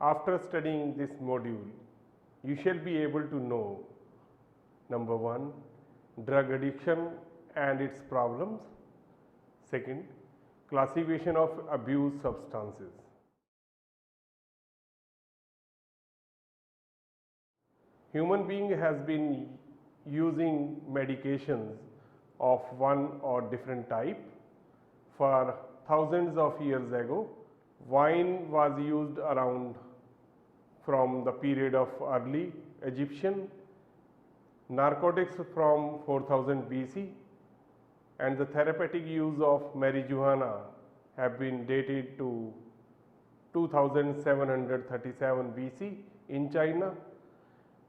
After studying this module, you shall be able to know number 1, drug addiction and its problems. Second, classification of abused substances. Human being has been using medications of one or different type for thousands of years ago. Wine was used around from the period of early Egyptian, narcotics from 4000 BC, and the therapeutic use of marijuana have been dated to 2737 BC in China,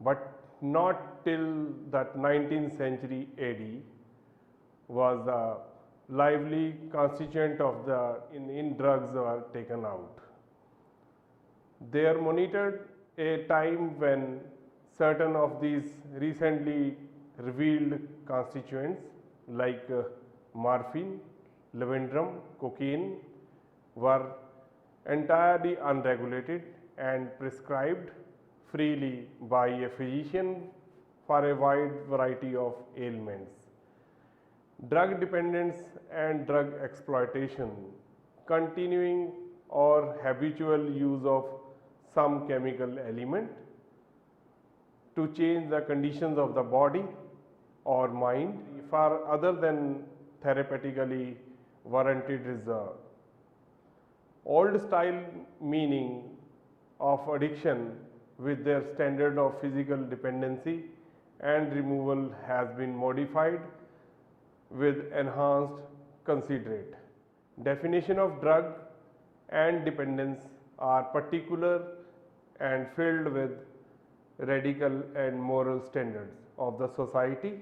but not till that 19th century AD was the lively constituent of the in drugs were taken out. They are monitored a time when certain of these recently revealed constituents like morphine, lavendum, cocaine were entirely unregulated and prescribed freely by a physician for a wide variety of ailments. Drug dependence and drug exploitation, continuing or habitual use of some chemical element to change the conditions of the body or mind for other than therapeutically warranted result. Old style meaning of addiction with their standard of physical dependency and removal has been modified with enhanced considerate. Definition of drug and dependence are particular and filled with radical and moral standards of the society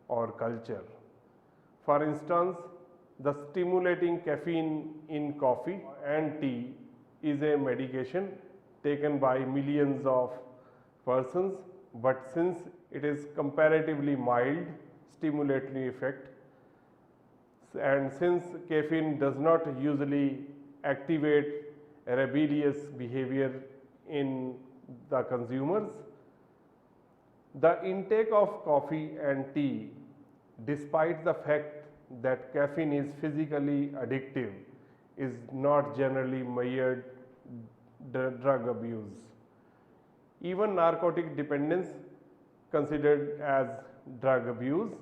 or culture. For instance, the stimulating caffeine in coffee and tea is a medication taken by millions of persons, but since it is comparatively mild stimulatory effect, and since caffeine does not usually activate rebellious behavior in the consumers, the intake of coffee and tea, despite the fact that caffeine is physically addictive, is not generally measured drug abuse. Even narcotic dependence considered as drug abuse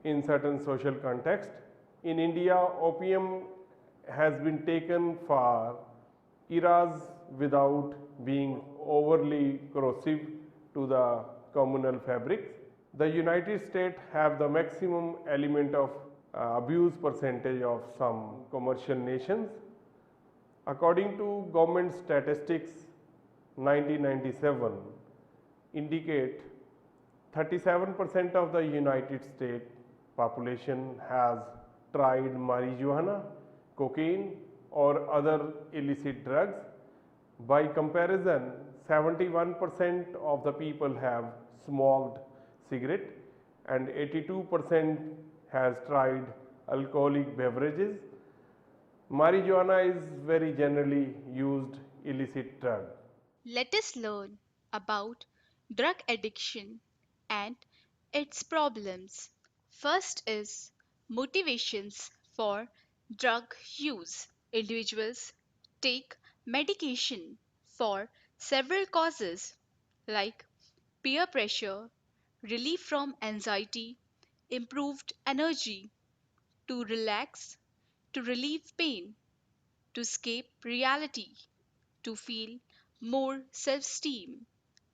in certain social context. In India, opium has been taken for eras without being overly corrosive to the communal fabrics. The United States have the maximum element of abuse percentage of some commercial nations. According to government statistics 1997 indicate 37% of the United States population has tried marijuana, cocaine or other illicit drugs. By comparison, 71% of the people have smoked cigarette and 82% has tried alcoholic beverages. Marijuana is very generally used illicit drug. Let us learn about drug addiction and its problems. First is motivations for drug use. Individuals take medication for several causes like peer pressure, relief from anxiety, improved energy, to relax, to relieve pain, to escape reality, to feel more self esteem,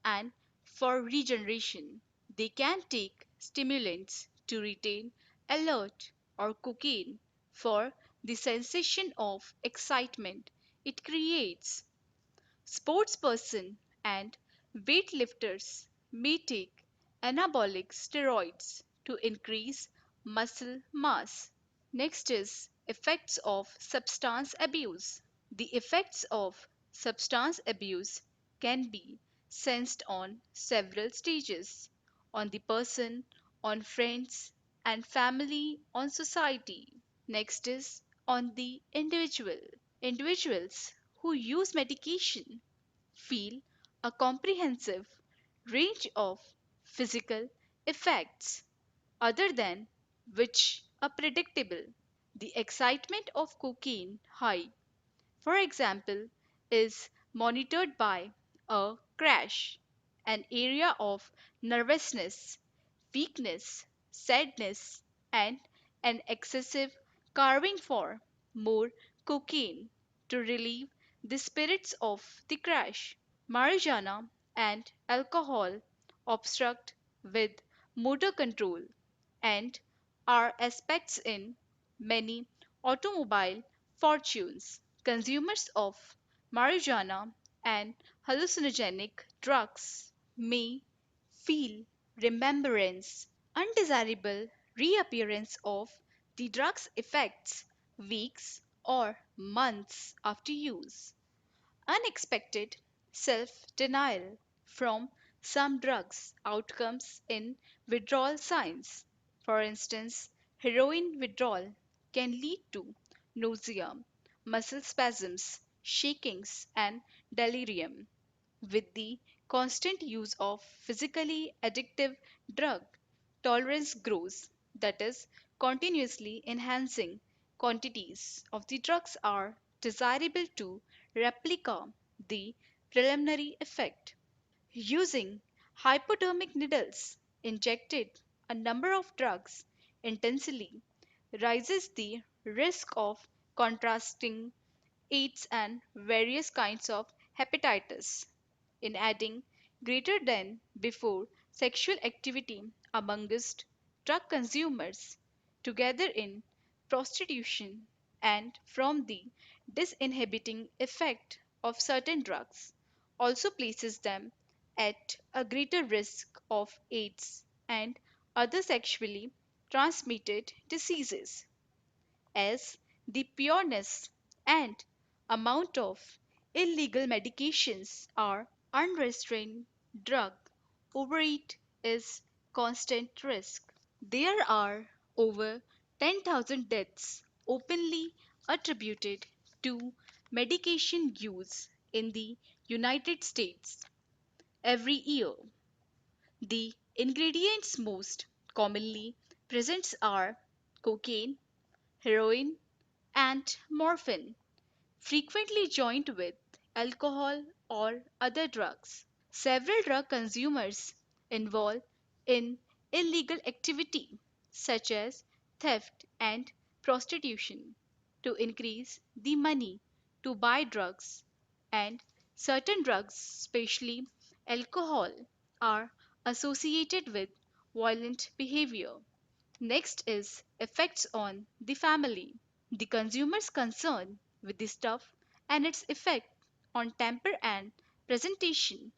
and for regeneration. They can take stimulants to retain alert or cocaine for the sensation of excitement it creates. Sportsperson and weightlifters may take anabolic steroids to increase muscle mass. Next is effects of substance abuse. The effects of substance abuse can be sensed on several stages: on the person, on friends and family, on society. Next is on the individual. Individuals who use medication feel a comprehensive range of physical effects other than which are predictable. The excitement of cocaine high, for example, is monitored by a crash, an area of nervousness, weakness, sadness, and an excessive carving for more cocaine to relieve the spirits of the crash. Marijuana and alcohol obstruct with motor control and are aspects in many automobile fortunes. Consumers of marijuana and hallucinogenic drugs may feel remembrance, undesirable reappearance of the drug's effects weeks or months after use. Unexpected self denial from some drugs outcomes in withdrawal signs. For instance, heroin withdrawal can lead to nausea, muscle spasms, shakings, and delirium. With the constant use of physically addictive drug, tolerance grows, that is, continuously enhancing quantities of the drugs are desirable to replicate the preliminary effect. Using hypodermic needles injected a number of drugs intensely raises the risk of contrasting AIDS and various kinds of hepatitis in adding greater than before sexual activity amongst drug consumers together in prostitution and from the disinhibiting effect of certain drugs also places them at a greater risk of AIDS and other sexually transmitted diseases as the pureness and amount of illegal medications are unrestrained drug overeat is constant risk. There are over 10,000 deaths openly attributed to medication use in the United States every year. The ingredients most commonly present are cocaine, heroin, and morphine, frequently joined with alcohol or other drugs. Several drug consumers involved in illegal activity such as theft and prostitution to increase the money to buy drugs, and certain drugs, especially alcohol, are associated with violent behavior. Next is effects on the family. The consumer's concern with the stuff and its effect on temper and presentation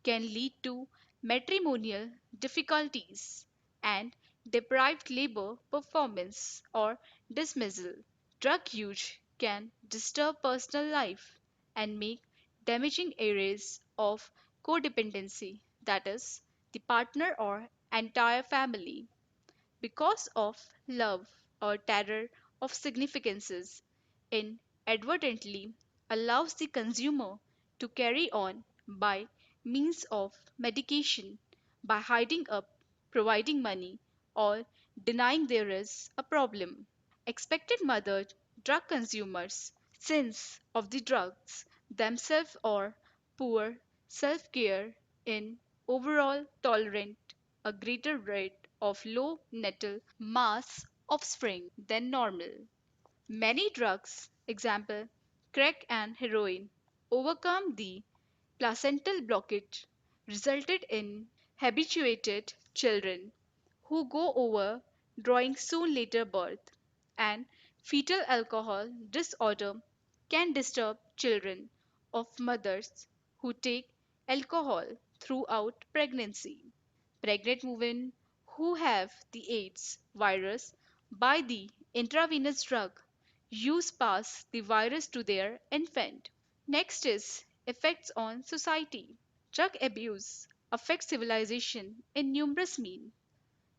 can lead to matrimonial difficulties and deprived labor performance or dismissal. Drug use can disturb personal life and make damaging areas of codependency, that is, the partner or entire family because of love or terror of significances inadvertently allows the consumer to carry on by means of medication by hiding up, providing money, or denying there is a problem. Expected mother drug consumers, since of the drugs themselves or poor self care in overall tolerate a greater rate of low natal mass offspring than normal. Many drugs, example crack and heroin, overcome the placental blockage resulted in habituated children who go over drawing soon later birth, and fetal alcohol disorder can disturb children of mothers who take alcohol throughout pregnancy. Pregnant women who have the AIDS virus by the intravenous drug use pass the virus to their infant. Next is effects on society. Drug abuse affects civilization in numerous means.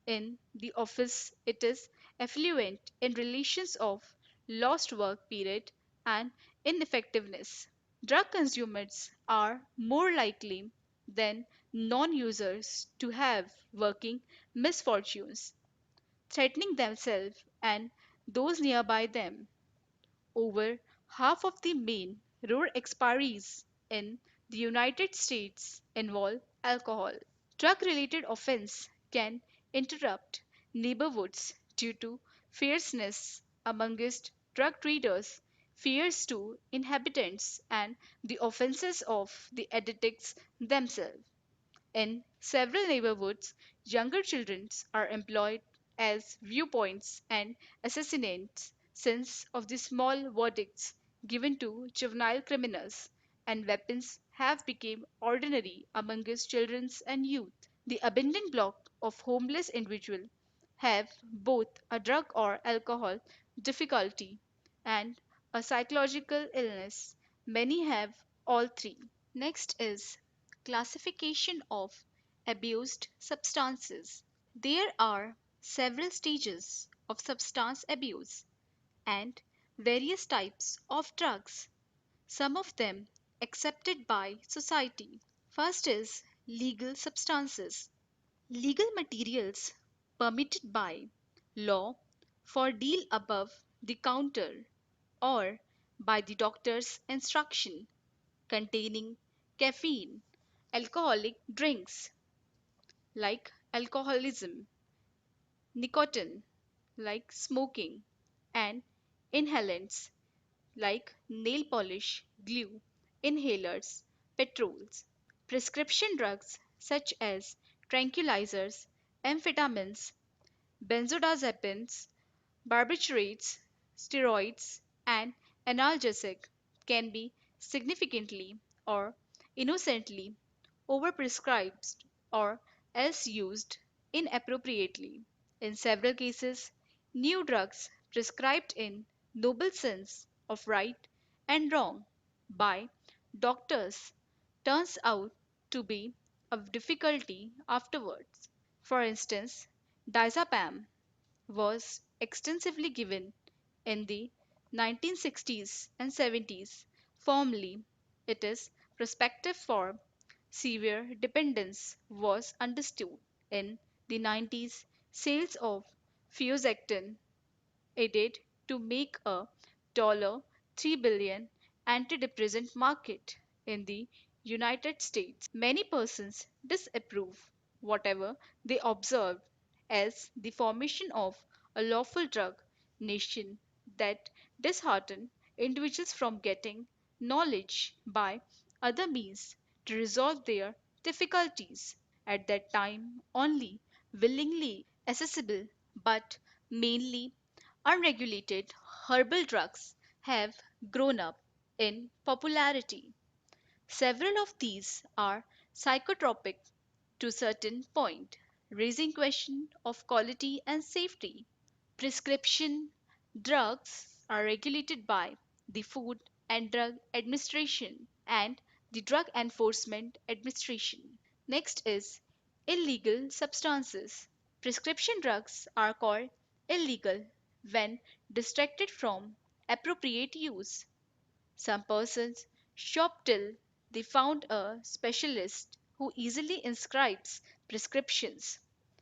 In the office, it is affluent in relations of lost work period and ineffectiveness. Drug consumers are more likely than non users to have working misfortunes, threatening themselves and those nearby them. Over half of the main road expiries in the United States involve alcohol. Drug related offense can interrupt neighborhoods due to fierceness amongst drug traders, fears to inhabitants, and the offenses of the addicts themselves. In several neighborhoods, younger children are employed as viewpoints and assassinates since of the small verdicts given to juvenile criminals, and weapons have become ordinary amongst children and youth. The abandoned block of homeless individuals have both a drug or alcohol difficulty and a psychological illness. Many have all three. Next is classification of abused substances. There are several stages of substance abuse and various types of drugs, some of them accepted by society. First is legal substances. Legal materials permitted by law for deal above the counter or by the doctor's instruction, containing caffeine, alcoholic drinks like alcoholism, nicotine like smoking, and inhalants like nail polish, glue, inhalers, petrols. Prescription drugs such as tranquilizers, amphetamines, benzodiazepines, barbiturates, steroids, and analgesic can be significantly or innocently overprescribed or else used inappropriately. In several cases, new drugs prescribed in noble sense of right and wrong by doctors turns out to be of difficulty afterwards. For instance, diazepam was extensively given in the 1960s and 70s. Formerly, it is prospective for severe dependence was understood. In the 90s, sales of Fuzactin aided to make a $3 billion antidepressant market in the United States. Many persons disapprove whatever they observe as the formation of a lawful drug nation that dishearten individuals from getting knowledge by other means to resolve their difficulties at that time only willingly accessible but mainly unregulated herbal drugs have grown up in popularity. Several of these are psychotropic to certain point, raising question of quality and safety. Prescription drugs are regulated by the Food and Drug Administration and the Drug Enforcement Administration. Next is illegal substances. Prescription drugs are called illegal when distracted from appropriate use. Some persons shop till they found a specialist who easily inscribes prescriptions.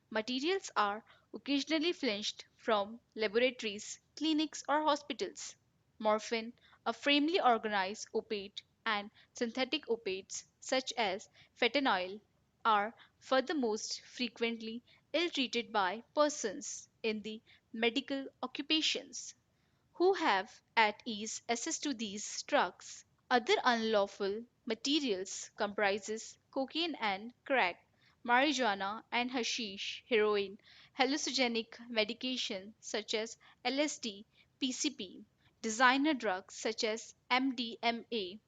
Materials are occasionally flinched from laboratories, clinics, or hospitals. Morphine, a firmly organized opiate, and synthetic opiates such as fentanyl are further most frequently ill treated by persons in the medical occupations who have at ease access to these drugs. Other unlawful materials comprises cocaine and crack, marijuana and hashish, heroin, hallucinogenic medication such as LSD, PCP, designer drugs such as MDMA,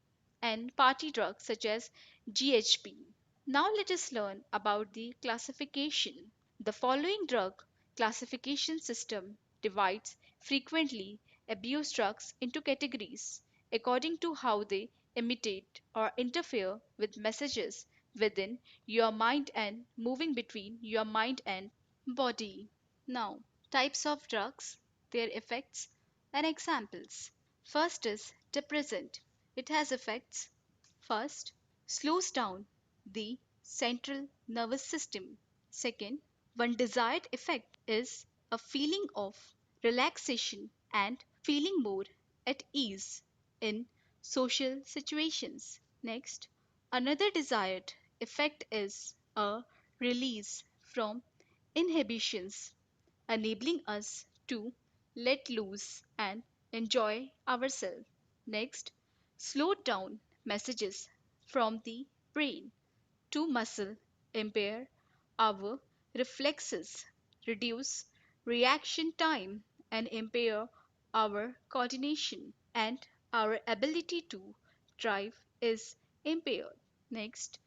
and party drugs such as GHB. Now let us learn about the classification. The following drug classification system divides frequently abused drugs into categories according to how they imitate or interfere with messages within your mind and moving between your mind and body. Now, types of drugs, their effects, and examples. First is depressant. It has effects. First, slows down the central nervous system. Second, one desired effect is a feeling of relaxation and feeling more at ease in social situations. Next, another desired effect is a release from inhibitions, enabling us to let loose and enjoy ourselves. Next, slow down messages from the brain to muscle, impair our reflexes, reduce reaction time, and impair our coordination, and our ability to drive is impaired. Next,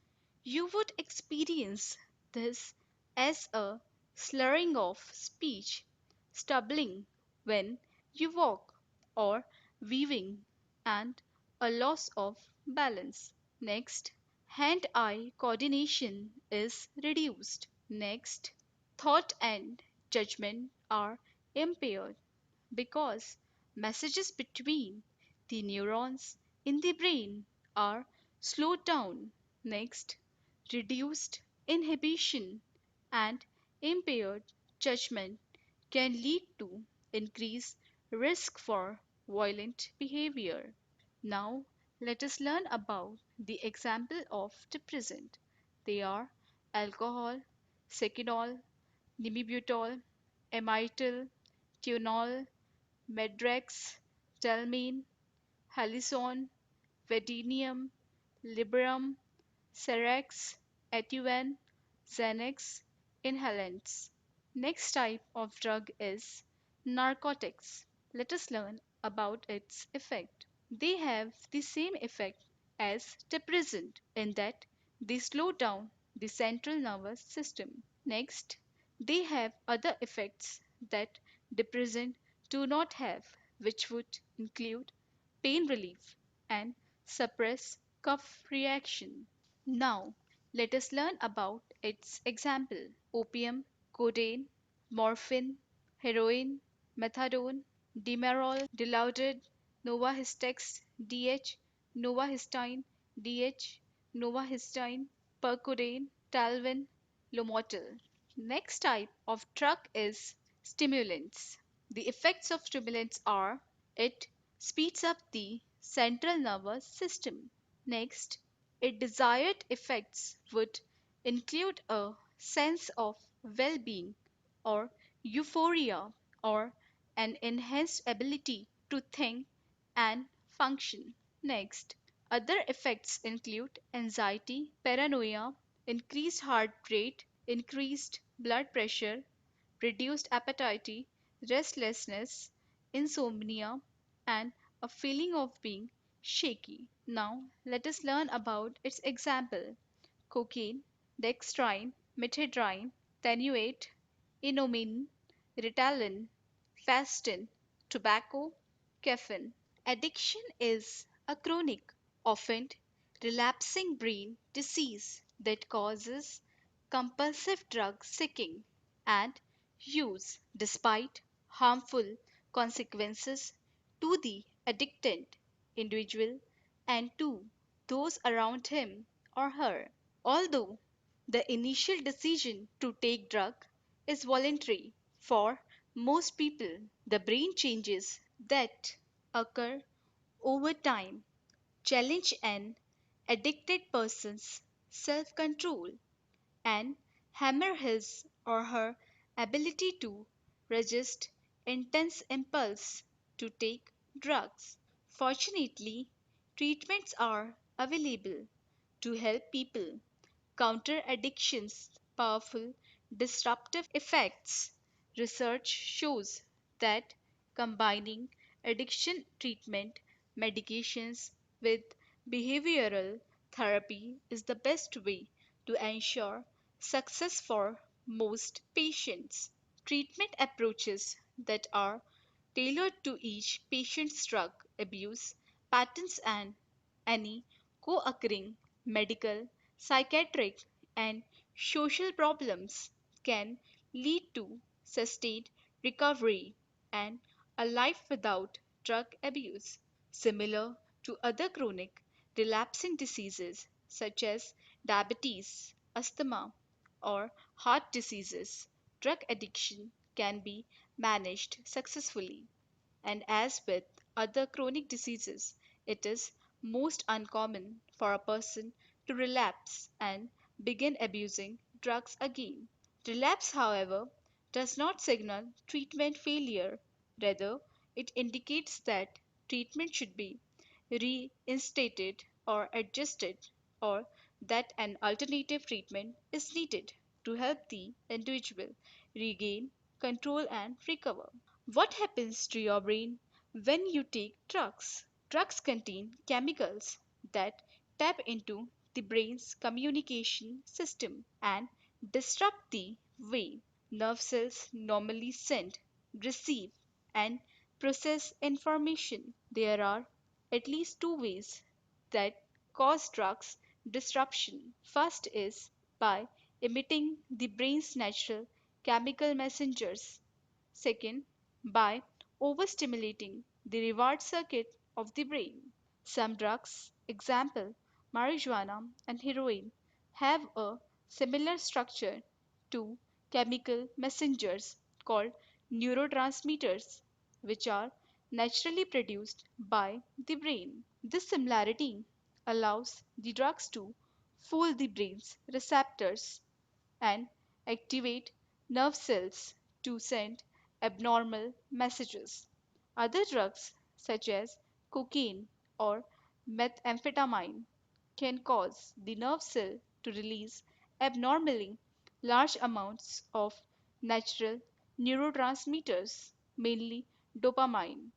you would experience this as a slurring of speech, stumbling when you walk, or weaving, and a loss of balance. Next, hand eye coordination is reduced. Next, thought and judgment are impaired because messages between the neurons in the brain are slowed down. Next, reduced inhibition and impaired judgment can lead to increased risk for violent behavior. Now, let us learn about the example of depressant. They are alcohol, seconal, nimibutol, amytal, Tuinol, Medrex, Telmine, Halison, Vedenium, Liberum, Cerex, Ativan, Xanax, inhalants. Next type of drug is narcotics. Let us learn about its effect. They have the same effect as depressant in that they slow down the central nervous system. Next, they have other effects that depressant do not have, which would include pain relief and suppress cough reaction. Now, let us learn about its example. Opium, codeine, morphine, heroin, methadone, demerol, dilaudid, novahistex, DH, novahistine, DH, novahistine, percodaine, Talvin, Lomotil. Next type of drug is stimulants. The effects of stimulants are it speeds up the central nervous system. Next, its desired effects would include a sense of well being or euphoria or an enhanced ability to think and function. Next, other effects include anxiety, paranoia, increased heart rate, increased blood pressure, reduced appetite, restlessness, insomnia, and a feeling of being shaky. Now, let us learn about its example. Cocaine, dextrine, methadone, tenuate, inomine, Ritalin, Fastin, tobacco, caffeine. Addiction is a chronic, often relapsing brain disease that causes compulsive drug seeking and use despite harmful consequences to the addicted individual and to those around him or her. Although the initial decision to take drug is voluntary for most people, the brain changes that occur over time challenge an addicted person's self control and hammer his or her ability to resist intense impulse to take drugs. Fortunately, treatments are available to help people counter addiction's powerful disruptive effects. Research shows that combining addiction treatment medications with behavioral therapy is the best way to ensure success for most patients. Treatment approaches that are tailored to each patient's drug abuse patterns and any co occurring medical, psychiatric, and social problems can lead to sustained recovery and a life without drug abuse. Similar to other chronic relapsing diseases such as diabetes, asthma, or heart diseases. Drug addiction can be managed successfully. And as with other chronic diseases, it is most uncommon for a person to relapse and begin abusing drugs again. Relapse, however, does not signal treatment failure. Rather, it indicates that treatment should be reinstated or adjusted, or that an alternative treatment is needed to help the individual regain control and recover. What happens to your brain when you take drugs? Drugs contain chemicals that tap into the brain's communication system and disrupt the way nerve cells normally send, receive, and process information. There are at least two ways that cause drugs disruption. First is by emitting the brain's natural chemical messengers. Second, by overstimulating the reward circuit of the brain. Some drugs, example marijuana and heroin, have a similar structure to chemical messengers called neurotransmitters, which are naturally produced by the brain. This similarity allows the drugs to fool the brain's receptors and activate nerve cells to send abnormal messages. Other drugs, such as cocaine or methamphetamine, can cause the nerve cell to release abnormally large amounts of natural neurotransmitters, mainly dopamine,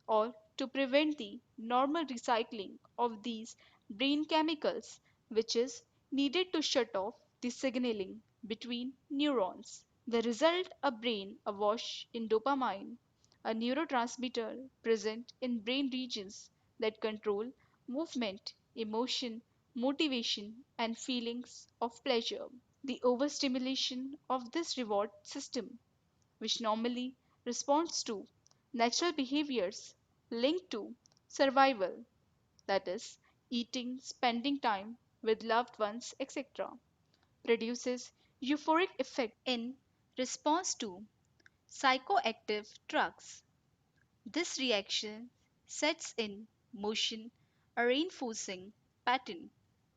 or to prevent the normal recycling of these brain chemicals, which is needed to shut off the signaling between neurons. The result a brain awash in dopamine, a neurotransmitter present in brain regions that control movement, emotion, motivation, and feelings of pleasure. The overstimulation of this reward system, which normally responds to natural behaviors linked to survival, that is, eating, spending time with loved ones, etc., produces euphoric effect in response to psychoactive drugs. This reaction sets in motion a reinforcing pattern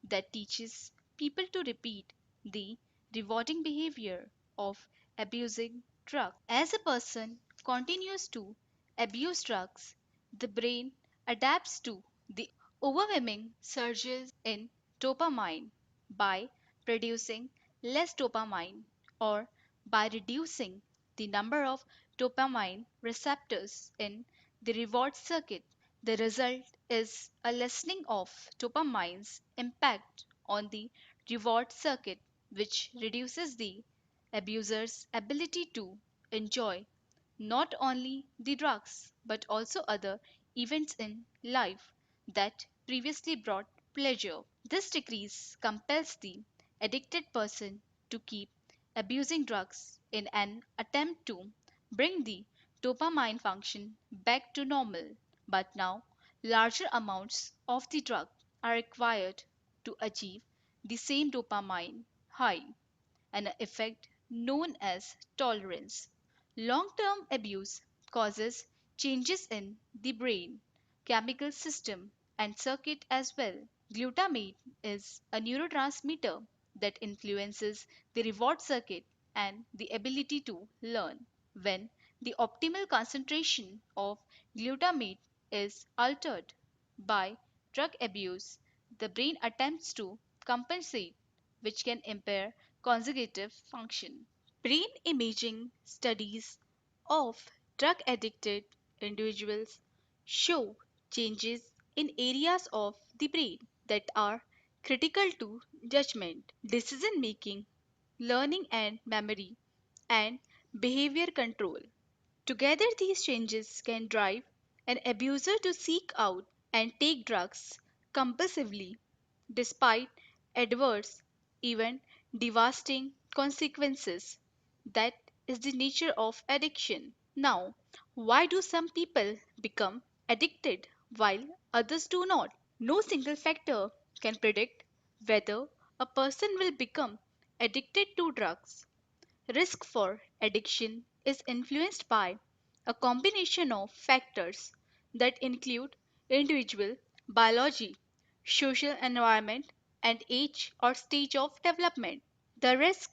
that teaches people to repeat the rewarding behavior of abusing drugs. As a person continues to abuse drugs, the brain adapts to the overwhelming surges in dopamine by producing less dopamine or by reducing the number of dopamine receptors in the reward circuit. The result is a lessening of dopamine's impact on the reward circuit, which reduces the abuser's ability to enjoy not only the drugs but also other events in life that previously brought pleasure. This decrease compels the addicted person to keep abusing drugs in an attempt to bring the dopamine function back to normal. But now, larger amounts of the drug are required to achieve the same dopamine high, an effect known as tolerance. Long term abuse causes changes in the brain, chemical system, and circuit as well. Glutamate is a neurotransmitter that influences the reward circuit and the ability to learn. When the optimal concentration of glutamate is altered by drug abuse, the brain attempts to compensate, which can impair consecutive function. Brain imaging studies of drug addicted individuals show changes in areas of the brain that are critical to judgment, decision making, learning and memory, and behavior control. Together, these changes can drive an abuser to seek out and take drugs compulsively despite adverse, even devastating consequences. That is the nature of addiction. Now, why do some people become addicted while others do not. No single factor can predict whether a person will become addicted to drugs. Risk for addiction is influenced by a combination of factors that include individual biology, social environment, and age or stage of development. The risk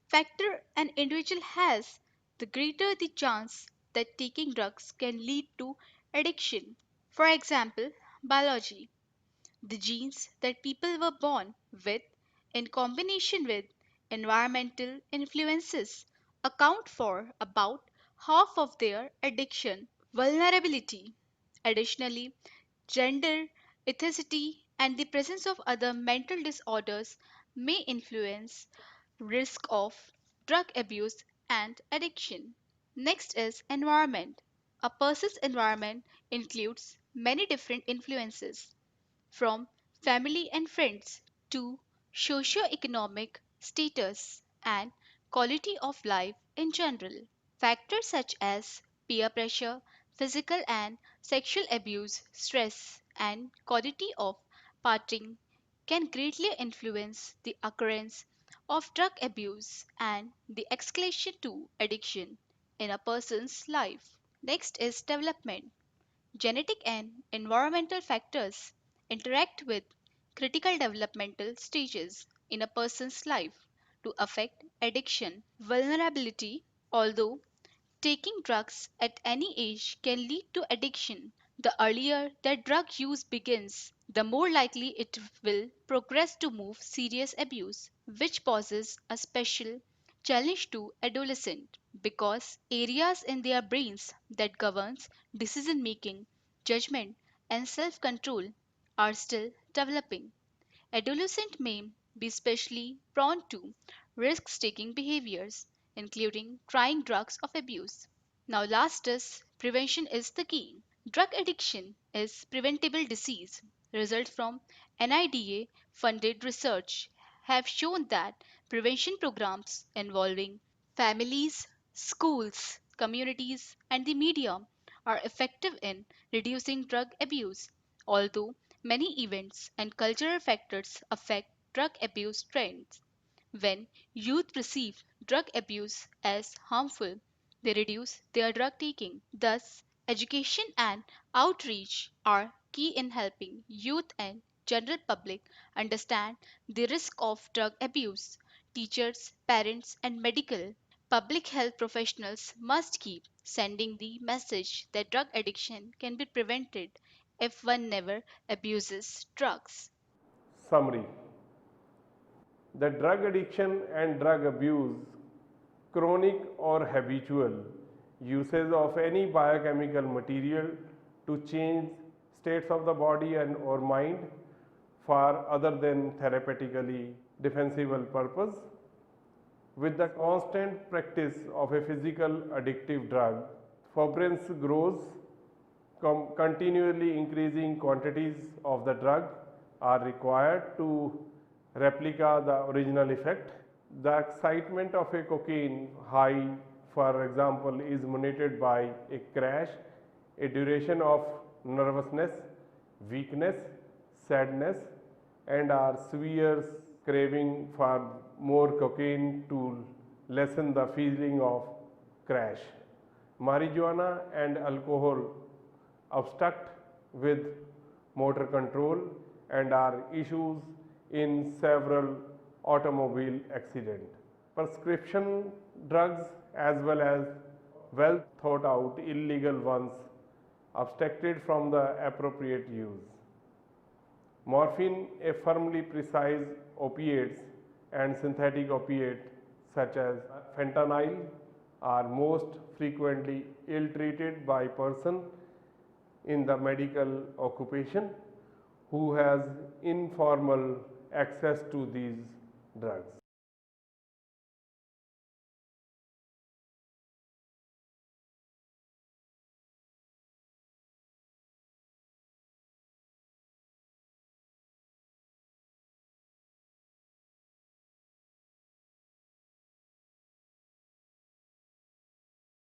factor an individual has, the greater the chance that taking drugs can lead to addiction. For example, biology. The genes that people were born with, in combination with environmental influences, account for about half of their addiction vulnerability. Additionally, gender, ethnicity, and the presence of other mental disorders may influence risk of drug abuse and addiction. Next is environment. A person's environment includes many different influences from family and friends to socio-economic status and quality of life in general. Factors such as peer pressure, physical and sexual abuse, stress, and quality of partying can greatly influence the occurrence of drug abuse and the escalation to addiction in a person's life. Next is development. Genetic and environmental factors interact with critical developmental stages in a person's life to affect addiction vulnerability. Although taking drugs at any age can lead to addiction, the earlier that drug use begins, the more likely it will progress to move serious abuse, which poses a special challenge to adolescents because areas in their brains that governs decision making, judgment, and self-control are still developing. Adolescents may be especially prone to risk taking behaviors, including trying drugs of abuse. Now, last is prevention is the key. Drug addiction is preventable disease. Results from NIDA funded research have shown that prevention programs involving families, schools, communities, and the media are effective in reducing drug abuse. Although many events and cultural factors affect drug abuse trends, when youth perceive drug abuse as harmful, they reduce their drug taking. Thus, education and outreach are key in helping youth and general public understand the risk of drug abuse. Teachers, parents, and medical public health professionals must keep sending the message that drug addiction can be prevented if one never abuses drugs. Summary: the drug addiction and drug abuse, chronic or habitual usage of any biochemical material to change states of the body and or mind for other than therapeutically defensible purpose. With the constant practice of a physical addictive drug, furtherance grows. Continually increasing quantities of the drug are required to replicate the original effect. The excitement of a cocaine high, for example, is motivated by a crash, a duration of nervousness, weakness, sadness, and our severe craving for more cocaine to lessen the feeling of crash. Marijuana and alcohol obstruct with motor control and are issues in several automobile accidents. Prescription drugs as well as well thought out illegal ones abstracted from the appropriate use. Morphine, a firmly precise opiates and synthetic opiate such as fentanyl are most frequently ill treated by person in the medical occupation who has informal access to these drugs.